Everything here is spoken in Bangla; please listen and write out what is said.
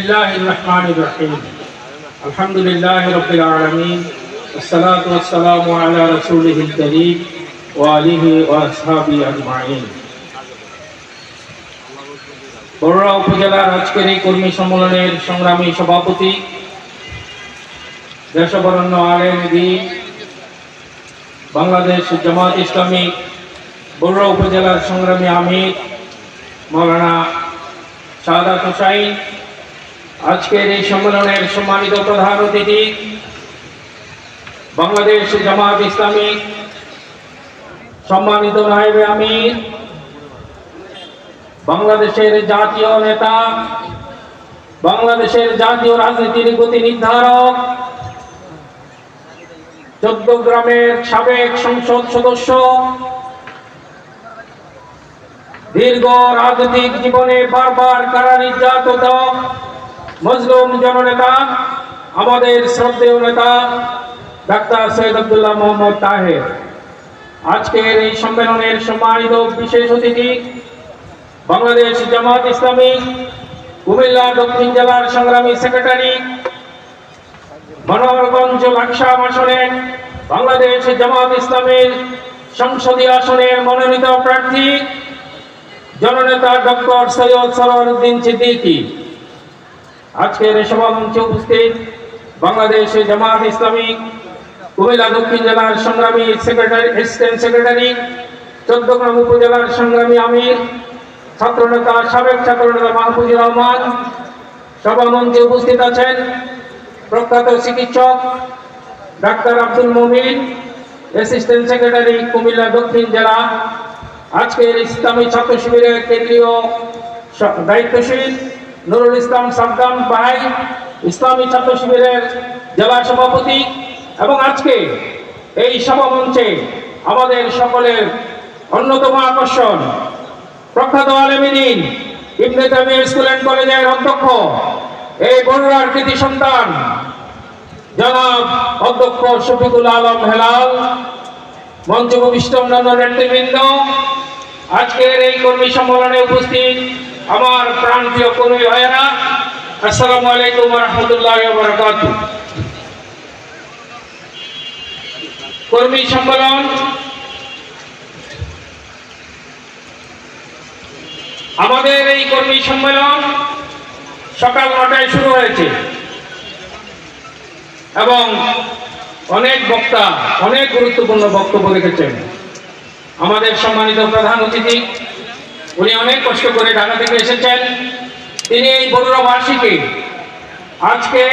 বিসমিল্লাহির রহমানির রহিম আলহামদুলিল্লাহি রাব্বিল আলামিন ওয়াসসালাতু ওয়াসসালামু আলা রাসূলিহিল কারীম ওয়া আলিহি ওয়া আসহাবিহি আজমাইন। বড়ুয়া উপজেলার আজকের এই কর্মী সম্মেলনের সংগ্রামী সভাপতি, দেশবরেণ্য আলেম দ্বীন, বাংলাদেশ জামাত ইসলামী বড়ুয়া উপজেলার সংগ্রামী আমির মাওলানা সাদাত হোসাইন, আজকের এই সম্মেলনের সম্মানিত প্রধান অতিথি, বাংলাদেশ জামাত ইসলামী সম্মানিত নায়েবে আমির, বাংলাদেশের জাতীয় নেতা, বাংলাদেশের জাতীয় রাজনীতির গতি নির্ধারক, 14 গ্রামের সাবেক সংসদ সদস্য, দীর্ঘ রাজনৈতিক জীবনে বারবার কারা নির্যাতিত মজলুম জননেতা, আমাদের শ্রদ্ধেয় নেতা ডাক্তার সৈয়দ আব্দুল্লাহ মোহাম্মদ তাহের, আজকের এই সম্মেলনের সম্মানিত বিশেষ অতিথি, বাংলাদেশ জামাত ইসলামী কুমিল্লা দক্ষিণ জেলার সংগ্রামী সেক্রেটারি, মনোহরগঞ্জ লাকসাম আসনে বাংলাদেশ জামাত ইসলামীর সংসদীয় আসনের মনোনীত প্রার্থী জননেতা ডক্টর সৈয়দ সরওয়ার উদ্দিন সিদ্দিকী, আজকের সভামঞ্চে উপস্থিত বাংলাদেশ জামাত ইসলামী কুমিল্লা দক্ষিণ জেলার সংগ্রামী সেক্রেটারি, অ্যাসিস্ট্যান্ট সেক্রেটারি, 14 গ্রাম উপজেলার সংগ্রামী আমির, ছাত্রনেতা, সাবেক ছাত্রনেতা মাহফুজুর রহমান, সভামঞ্চে উপস্থিত আছেন প্রখ্যাত চিকিৎসক ডাক্তার আব্দুল মুমিন, অ্যাসিস্ট্যান্ট সেক্রেটারি কুমিল্লা দক্ষিণ জেলা, আজকের ইসলামী ছাত্র শিবিরের কেন্দ্রীয় দায়িত্বশীল নুরুল ইসলাম সাদ্দাম ভাই, ইসলামী ছাত্র শিবিরের জেলা সভাপতি, এবং আজকে এই সভামঞ্চে আমাদের সকলের অন্যতম আকর্ষণ প্রখ্যাত আলেমে দ্বীন ইবনে তাইমিয়া স্কুল অ্যান্ড কলেজের অধ্যক্ষ, এই বড়ুয়ার কৃতি সন্তান জনাব অধ্যক্ষ শফিকুল আলম হেলাল, মঞ্চ উপবিষ্ট অন্যান্য নেতৃবৃন্দ, আজকের এই কর্মী সম্মেলনে উপস্থিত আমার প্রাণপ্রিয় কর্মী ভাইয়েরা, আসসালামু আলাইকুম ওয়া রাহমাতুল্লাহি ওয়া বারাকাতুহু। কর্মী সম্মেলন আমাদের এই কর্মী সম্মেলন সকাল 9টায় শুরু হয়েছে এবং অনেক বক্তা অনেক গুরুত্বপূর্ণ বক্তব্য রেখেছেন। আমাদের সম্মানিত প্রধান অতিথি, উনি অনেক কষ্ট করে ঢাকা থেকে এসেছেন। তিনি এই বড়ুয়াবাসীকে আজকে